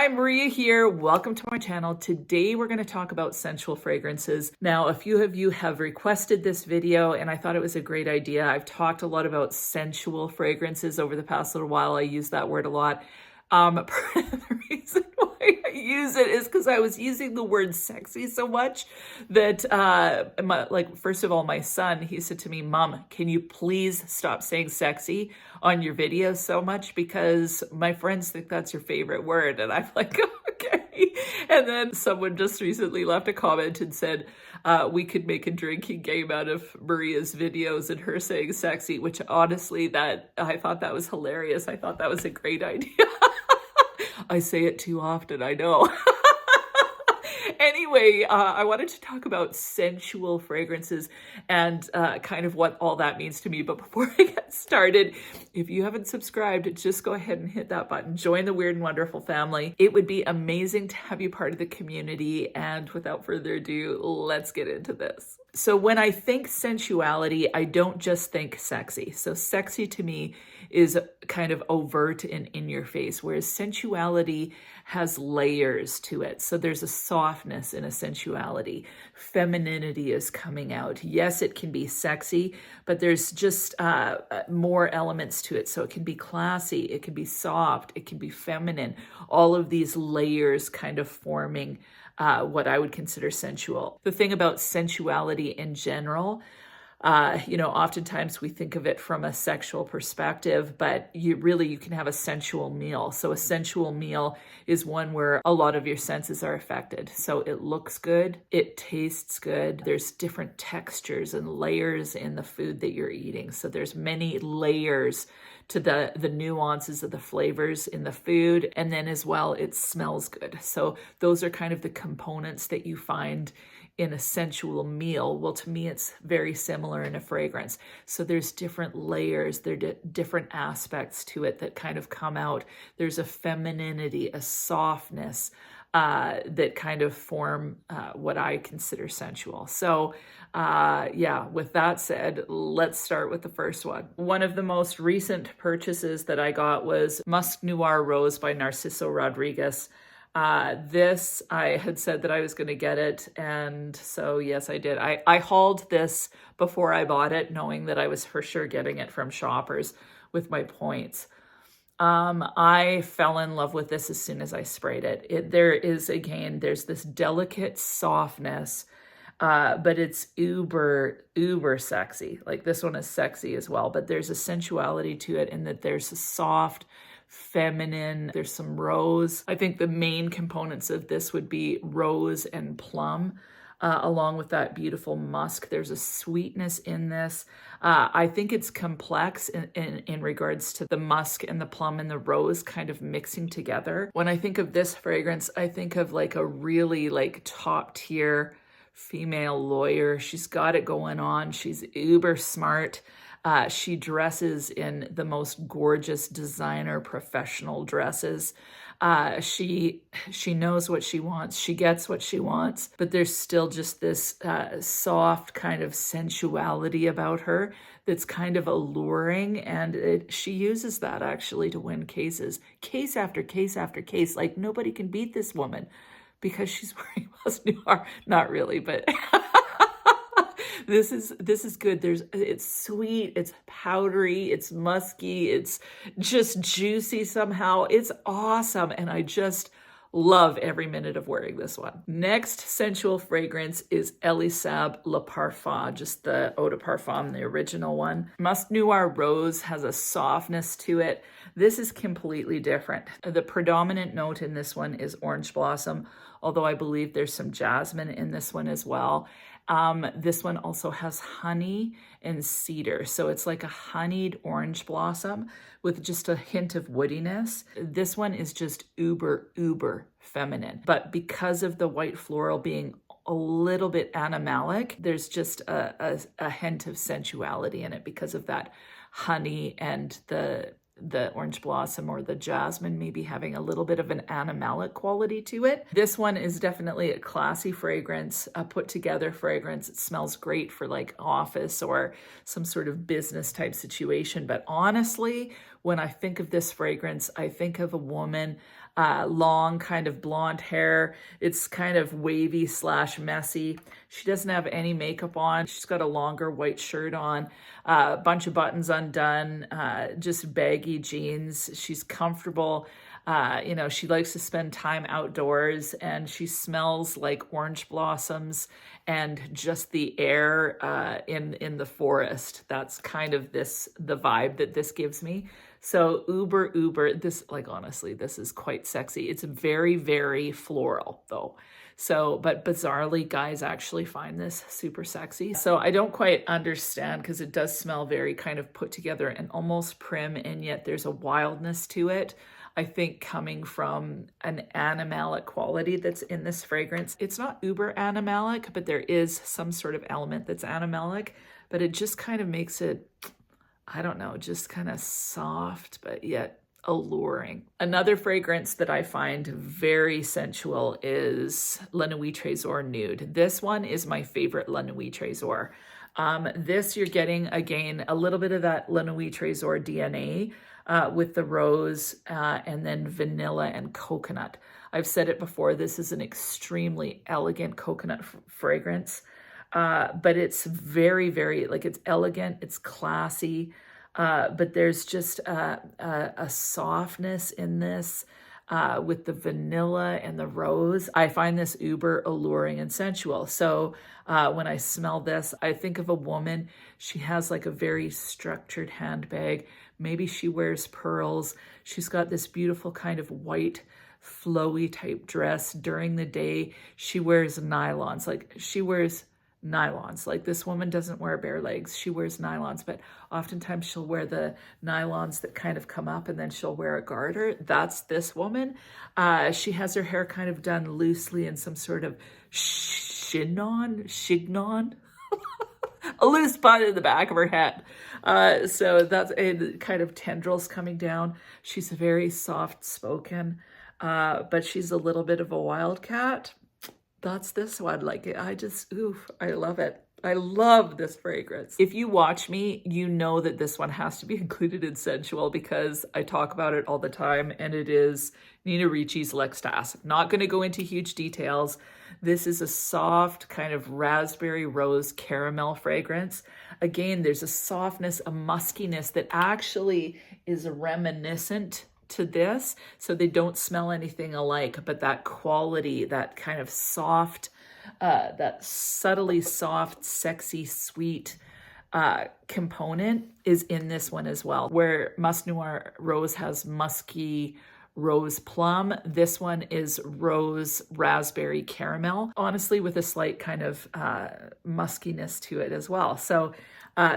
Hi, Maria here. Welcome to my channel. Today we're going to talk about sensual fragrances. Now, a few of you have requested this video and I thought it was a great idea. I've talked a lot about sensual fragrances over the past little while. I use that word a lot. Part of the reason why I use it is because I was using the word sexy so much that, first of all, my son, he said to me, Mom, can you please stop saying sexy on your videos so much because my friends think that's your favorite word. And I'm like, okay. And then someone just recently left a comment and said, we could make a drinking game out of Maria's videos and her saying sexy, which honestly, I thought that was hilarious. I thought that was a great idea. I say it too often, I know. Anyway, I wanted to talk about sensual fragrances and kind of what all that means to me. But before I get started, if you haven't subscribed, just go ahead and hit that button. Join the Weird and Wonderful family. It would be amazing to have you part of the community. And without further ado, let's get into this. So when I think sensuality, I don't just think sexy. So sexy to me is kind of overt and in your face, whereas sensuality has layers to it. So there's a softness and a sensuality. Femininity is coming out. Yes, it can be sexy, but there's just more elements to it. So it can be classy, it can be soft, it can be feminine. All of these layers kind of forming what I would consider sensual. The thing about sensuality in general, oftentimes we think of it from a sexual perspective, but you can have a sensual meal. So a sensual meal is one where a lot of your senses are affected. So it looks good, it tastes good. There's different textures and layers in the food that you're eating. So there's many layers to the nuances of the flavors in the food. And then as well, it smells good. So those are kind of the components that you find in a sensual meal. Well, to me, it's very similar in a fragrance. So there's different layers, there are different aspects to it that kind of come out. There's a femininity, a softness that kind of form what I consider sensual. So with that said, let's start with the first one. One of the most recent purchases that I got was Musk Noir Rose by Narciso Rodriguez. This, I had said that I was going to get it. And so, yes, I did. I hauled this before I bought it, knowing that I was for sure getting it from Shoppers with my points. I fell in love with this as soon as I sprayed it. There's this delicate softness, but it's uber sexy. Like this one is sexy as well, but there's a sensuality to it in that there's a soft, feminine, there's some rose. I think the main components of this would be rose and plum, along with that beautiful musk. There's a sweetness in this. I think it's complex in regards to the musk and the plum and the rose kind of mixing together. When I think of this fragrance, I think of like a really top tier female lawyer. She's got it going on. She's uber smart. She dresses in the most gorgeous designer professional dresses. She knows what she wants. She gets what she wants, but there's still just this soft kind of sensuality about her that's kind of alluring. And she uses that actually to win cases, case after case after case. Like nobody can beat this woman because she's wearing Musk Noir. Not really, but This is good. It's sweet, it's powdery, it's musky, it's just juicy somehow. It's awesome. And I just love every minute of wearing this one. Next sensual fragrance is SAAB Le Parfum, just the Eau de Parfum, the original one. Musk Noir Rose has a softness to it. This is completely different. The predominant note in this one is orange blossom, although I believe there's some jasmine in this one as well. This one also has honey and cedar. So it's like a honeyed orange blossom with just a hint of woodiness. This one is just uber feminine. But because of the white floral being a little bit animalic, there's just a hint of sensuality in it because of that honey and the orange blossom or the jasmine maybe having a little bit of an animalic quality to it. This one is definitely a classy fragrance, a put together fragrance. It smells great for like office or some sort of business type situation. But honestly, when I think of this fragrance, I think of a woman long kind of blonde hair. It's kind of wavy / messy. She doesn't have any makeup on. She's got a longer white shirt on, a bunch of buttons undone, just baggy jeans. She's comfortable. You know, she likes to spend time outdoors, and she smells like orange blossoms and just the air in the forest. That's kind of the vibe that this gives me. So uber, this, like, honestly, this is quite sexy. It's very, very floral though. So, but bizarrely, guys actually find this super sexy. So I don't quite understand, because it does smell very kind of put together and almost prim, and yet there's a wildness to it. I think coming from an animalic quality that's in this fragrance. It's not uber animalic, but there is some sort of element that's animalic, but it just kind of makes it, I don't know, just kind of soft, but yet alluring. Another fragrance that I find very sensual is La Nuit TRESOR Nude. This one is my favorite La Nuit TRESOR. This you're getting, again, a little bit of that La Nuit TRESOR DNA with the rose and then vanilla and coconut. I've said it before, this is an extremely elegant coconut fragrance, but it's very, very, like, it's elegant, it's classy, but there's just a softness in this with the vanilla and the rose. I find this uber alluring and sensual. So when I smell this, I think of a woman. She has like a very structured handbag. Maybe she wears pearls. She's got this beautiful kind of white, flowy type dress. During the day, she wears nylons. Like, she wears nylons. Like, this woman doesn't wear bare legs. She wears nylons, but oftentimes she'll wear the nylons that kind of come up, and then she'll wear a garter. That's this woman. She has her hair kind of done loosely in some sort of chignon, a loose bun in the back of her head. So that's a kind of tendrils coming down. She's very soft spoken, but she's a little bit of a wildcat. That's this one. Like, I just, oof, I love it. I love this fragrance. If you watch me, you know that this one has to be included in Sensual, because I talk about it all the time, and it is Nina Ricci's L'Extase. Not going to go into huge details. This is a soft kind of raspberry rose caramel fragrance. Again, there's a softness, a muskiness that actually is reminiscent to this, so they don't smell anything alike, but that quality, that kind of soft, that subtly soft, sexy, sweet component is in this one as well. Where Musc Noir Rose has musky rose plum, this one is rose raspberry caramel, honestly, with a slight kind of muskiness to it as well. So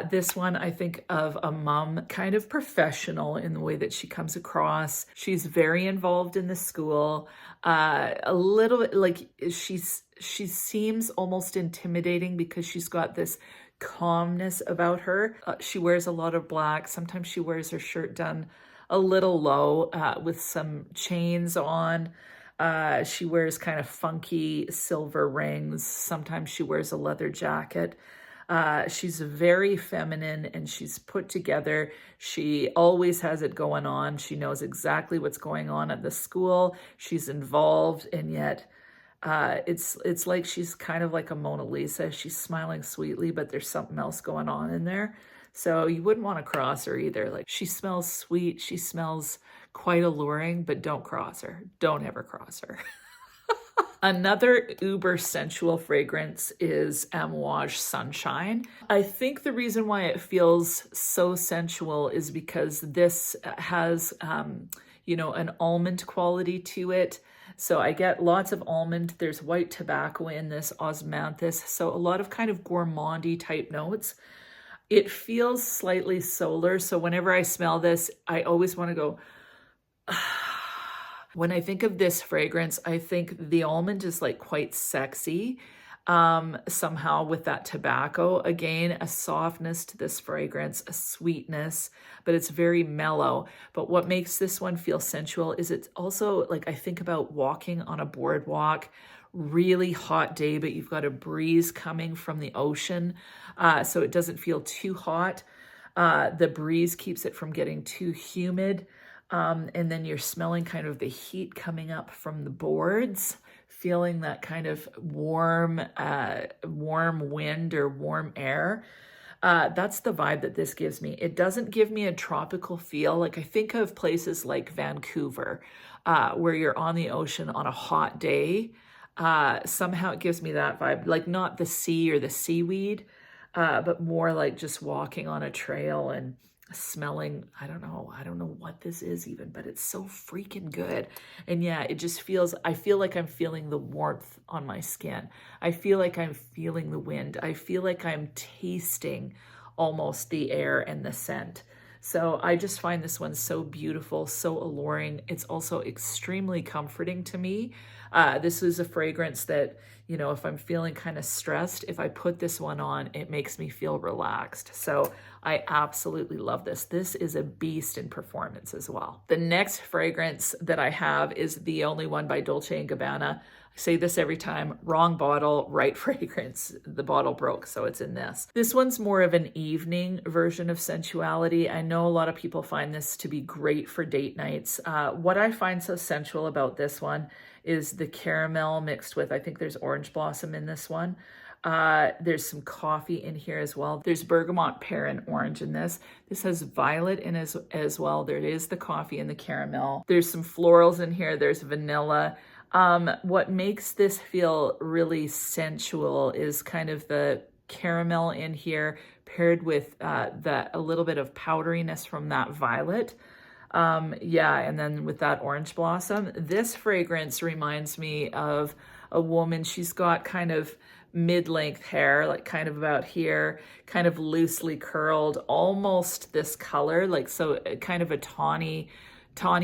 this one, I think of a mom, kind of professional in the way that she comes across. She's very involved in the school, a little bit like she seems almost intimidating, because she's got this calmness about her. She wears a lot of black. Sometimes she wears her shirt done a little low with some chains on. She wears kind of funky silver rings. Sometimes she wears a leather jacket. She's very feminine, and she's put together. She always has it going on. She knows exactly what's going on at the school. She's involved, and yet it's like she's kind of like a Mona Lisa. She's smiling sweetly, but there's something else going on in there. So you wouldn't want to cross her either. Like, she smells sweet. She smells quite alluring, but don't cross her. Don't ever cross her. Another uber sensual fragrance is AMOUAGE Sunshine. I think the reason why it feels so sensual is because this has, you know, an almond quality to it. So I get lots of almond. There's white tobacco in this, osmanthus. So a lot of kind of gourmandy type notes. It feels slightly solar. So whenever I smell this, I always want to go, when I think of this fragrance, I think the almond is like quite sexy somehow with that tobacco. Again, a softness to this fragrance, a sweetness, but it's very mellow. But what makes this one feel sensual is it's also like, I think about walking on a boardwalk, really hot day, but you've got a breeze coming from the ocean, so it doesn't feel too hot. The breeze keeps it from getting too humid. And then you're smelling kind of the heat coming up from the boards, feeling that kind of warm wind or warm air. That's the vibe that this gives me. It doesn't give me a tropical feel. Like I think of places like Vancouver, where you're on the ocean on a hot day. Somehow it gives me that vibe, like not the sea or the seaweed, but more like just walking on a trail and smelling, I don't know what this is even, but it's so freaking good. And yeah, it just feels, I feel like I'm feeling the warmth on my skin. I feel like I'm feeling the wind. I feel like I'm tasting almost the air and the scent. So I just find this one so beautiful, so alluring. It's also extremely comforting to me. This is a fragrance that, you know, if I'm feeling kind of stressed, if I put this one on, it makes me feel relaxed. So I absolutely love this. This is a beast in performance as well. The next fragrance that I have is the only one by Dolce & Gabbana. I say this every time, wrong bottle, right fragrance. The bottle broke, so it's in this. This one's more of an evening version of sensuality. I know a lot of people find this to be great for date nights. What I find so sensual about this one is the caramel mixed with, I think there's orange blossom in this one. There's some coffee in here as well. There's bergamot, pear, and orange in this. This has violet in as well. There is the coffee and the caramel. There's some florals in here. There's vanilla. What makes this feel really sensual is kind of the caramel in here paired with a little bit of powderiness from that violet. Yeah, and then with that orange blossom. This fragrance reminds me of a woman. She's got kind of mid-length hair, like kind of about here, kind of loosely curled, almost this color, like so kind of a tawny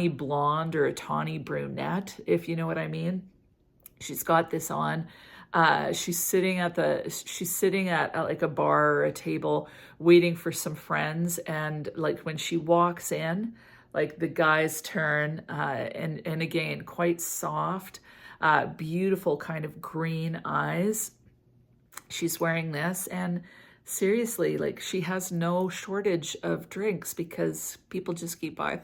blonde or a tawny brunette, if you know what I mean. She's got this on. She's sitting at like a bar or a table waiting for some friends, and like when she walks in, like the guys turn, and again, quite soft, beautiful kind of green eyes. She's wearing this, and seriously, like she has no shortage of drinks because people just keep buying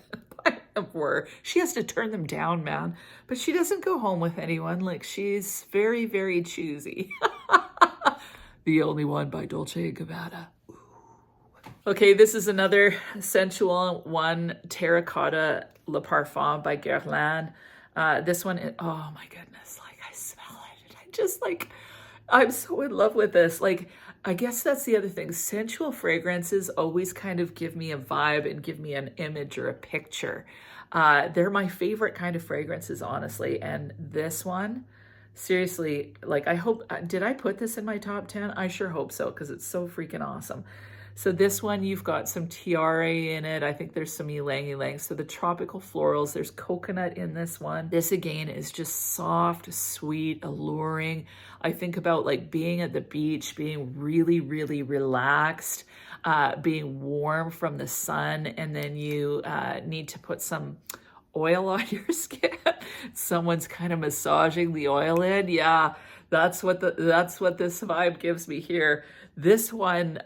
them for her. She has to turn them down, man, but she doesn't go home with anyone. Like she's very, very choosy. The only one by Dolce & Gabbana. Okay, this is another sensual one, Terracotta Le Parfum by Guerlain. This one, oh my goodness, like I smell it. And I just like, I'm so in love with this. Like, I guess that's the other thing. Sensual fragrances always kind of give me a vibe and give me an image or a picture. They're my favorite kind of fragrances, honestly. And this one, seriously, like I hope, did I put this in my top 10? I sure hope so, because it's so freaking awesome. So this one, you've got some tiare in it. I think there's some ylang-ylang. So the tropical florals, there's coconut in this one. This again is just soft, sweet, alluring. I think about like being at the beach, being really, really relaxed, being warm from the sun, and then you need to put some oil on your skin. Someone's kind of massaging the oil in. Yeah, that's what this vibe gives me here. This one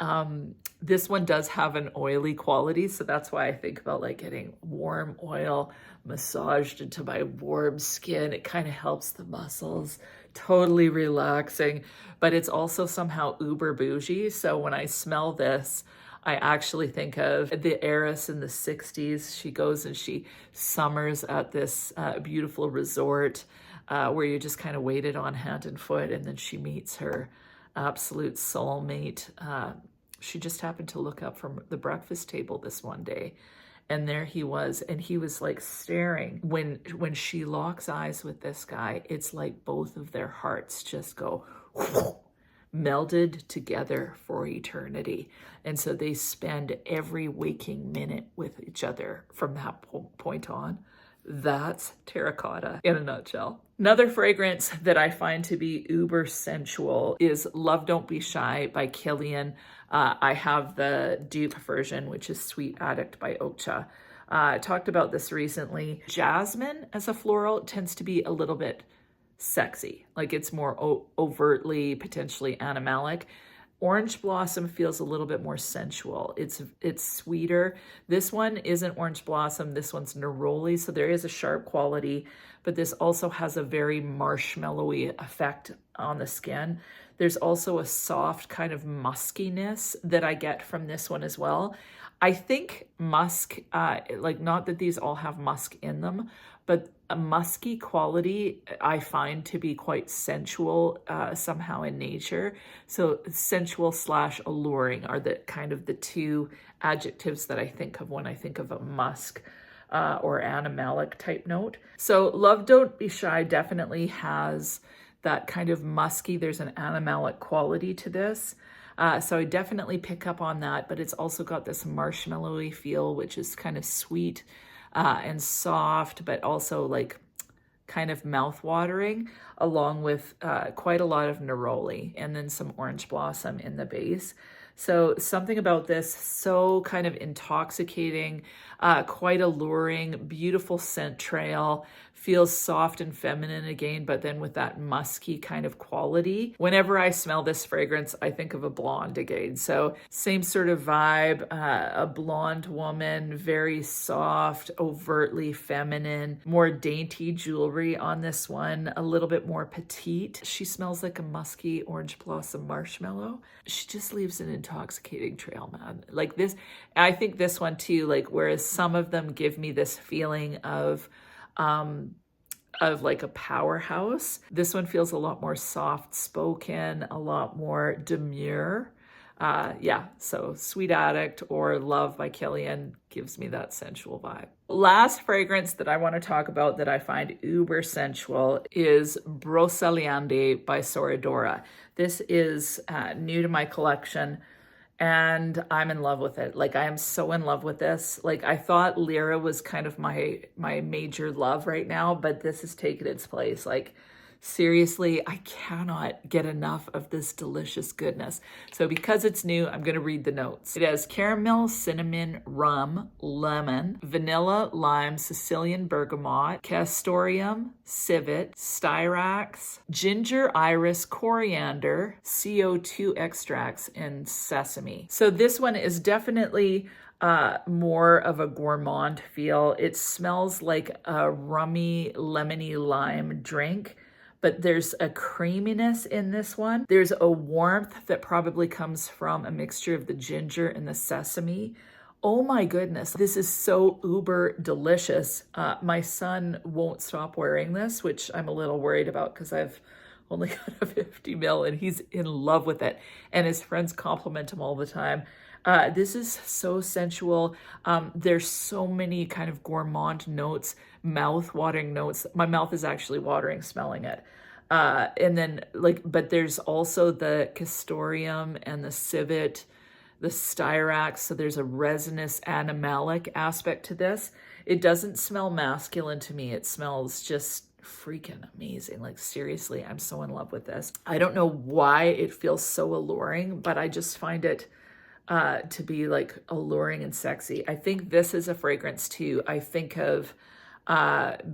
does have an oily quality, so that's why I think about like getting warm oil massaged into my warm skin. It kind of helps the muscles, totally relaxing, but it's also somehow uber bougie. So when I smell this, I actually think of the heiress in the 60s. She goes and she summers at this beautiful resort where you just kind of waited on hand and foot, and then she meets her absolute soulmate. She just happened to look up from the breakfast table this one day, and there he was, and he was like staring. When she locks eyes with this guy, it's like both of their hearts just go melded together for eternity. And so they spend every waking minute with each other from that point on. That's Terracotta in a nutshell. Another fragrance that I find to be uber sensual is Love Don't Be Shy by Kilian. I have the dupe version, which is Sweet Addict by Okja. I talked about this recently. Jasmine as a floral tends to be a little bit sexy. Like it's more overtly, potentially animalic. Orange Blossom feels a little bit more sensual. It's sweeter. This one isn't Orange Blossom. This one's Neroli, so there is a sharp quality, but this also has a very marshmallowy effect on the skin. There's also a soft kind of muskiness that I get from this one as well. I think musk, like not that these all have musk in them, but a musky quality I find to be quite sensual somehow in nature. So sensual / alluring are the kind of the two adjectives that I think of when I think of a musk or animalic type note. So Love Don't Be Shy definitely has that kind of musky, there's an animalic quality to this. So I definitely pick up on that, but it's also got this marshmallowy feel, which is kind of sweet and soft, but also like kind of mouth-watering, along with quite a lot of neroli and then some Orange Blossom in the base. So something about this, so kind of intoxicating, quite alluring, beautiful scent trail, feels soft and feminine again, but then with that musky kind of quality. Whenever I smell this fragrance, I think of a blonde again. So same sort of vibe, a blonde woman, very soft, overtly feminine, more dainty jewelry on this one, a little bit more petite. She smells like a musky Orange Blossom marshmallow. She just leaves an intoxicating trail, man. Like this, I think this one too, like whereas some of them give me this feeling of like a powerhouse, this one feels a lot more soft spoken, a lot more demure. Yeah, so Sweet Addict or Love by Kilian gives me that sensual vibe. Last fragrance that I want to talk about that I find uber sensual is Broceliande by Soradora. This is new to my collection, and I'm in love with it. Like, I am so in love with this. Like, I thought Lyra was kind of my major love right now, but this has taken its place. Like, seriously, I cannot get enough of this delicious goodness. So because it's new, I'm going to read the notes. It has caramel, cinnamon, rum, lemon, vanilla, lime, Sicilian bergamot, castoreum, civet, styrax, ginger, iris, coriander, CO2 extracts, and sesame. So this one is definitely more of a gourmand feel. It smells like a rummy, lemony lime drink, but there's a creaminess in this one. There's a warmth that probably comes from a mixture of the ginger and the sesame. Oh my goodness, this is so uber delicious. My son won't stop wearing this, which I'm a little worried about because I've only got a 50 ml and he's in love with it. And his friends compliment him all the time. This is so sensual. There's so many kind of gourmand notes, mouth-watering notes. My mouth is actually watering smelling it. And then but there's also the castoreum and the civet, the styrax. So there's a resinous animalic aspect to this. It doesn't smell masculine to me. It smells just freaking amazing. Like, seriously, I'm so in love with this. I don't know why it feels so alluring, but I just find it to be like alluring and sexy. I think this is a fragrance too. I think of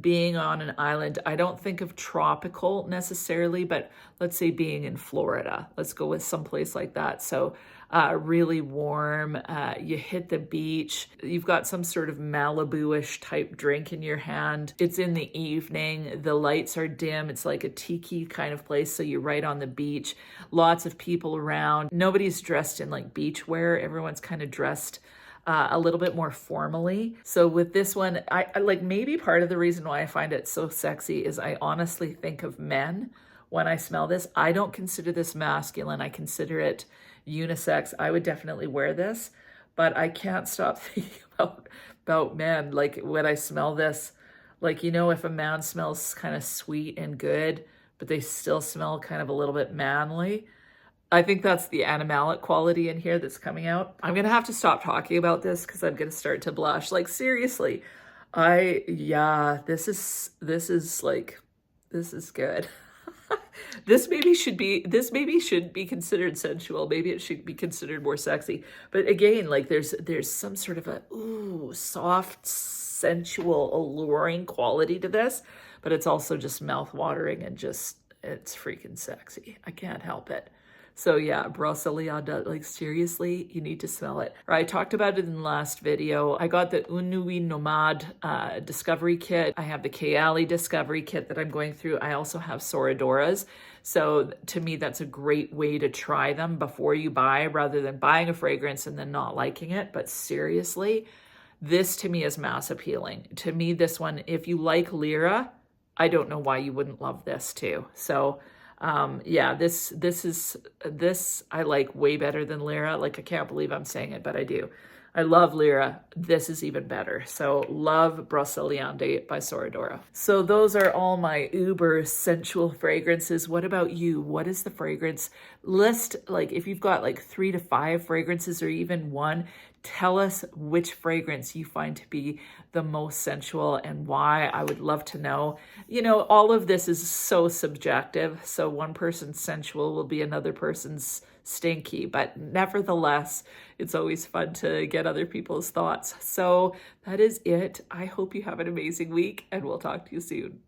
being on an island. I don't think of tropical necessarily, but let's say being in Florida. Let's go with someplace like that. So really warm, you hit the beach, you've got some sort of Malibu-ish type drink in your hand. It's in the evening, the lights are dim, it's like a tiki kind of place, so you're right on the beach, lots of people around. Nobody's dressed in like beach wear, everyone's kind of dressed a little bit more formally. So with this one, I like, maybe part of the reason why I find it so sexy is I honestly think of men when I smell this. I don't consider this masculine, I consider it unisex. I would definitely wear this, but I can't stop thinking about men. Like, when I smell this, like, you know, if a man smells kind of sweet and good, but they still smell kind of a little bit manly, I think that's the animalic quality in here that's coming out. I'm gonna have to stop talking about this because I'm gonna start to blush. Like, seriously, this is good. This maybe should be considered sensual. Maybe it should be considered more sexy. But again, like, there's some sort of a soft, sensual, alluring quality to this, but it's also just mouth-watering and just, it's freaking sexy. I can't help it. So yeah, Broceliande, like seriously, you need to smell it. Or I talked about it in the last video. I got the Unui Nomad Discovery Kit. I have the Kayali Discovery Kit that I'm going through. I also have Soradora's. So to me, that's a great way to try them before you buy, rather than buying a fragrance and then not liking it. But seriously, this to me is mass appealing. To me, this one, if you like Lyra, I don't know why you wouldn't love this too. So yeah, this I like way better than Lyra. Like, I can't believe I'm saying it, but I do. I love Lyra. This is even better. So love Broceliande by Soradora. So those are all my uber sensual fragrances. What about you? What is the fragrance list? Like, if you've got like 3 to 5 fragrances or even one, tell us which fragrance you find to be the most sensual and why. I would love to know. You know, all of this is so subjective. So one person's sensual will be another person's stinky, but nevertheless, it's always fun to get other people's thoughts. So that is it. I hope you have an amazing week, and we'll talk to you soon.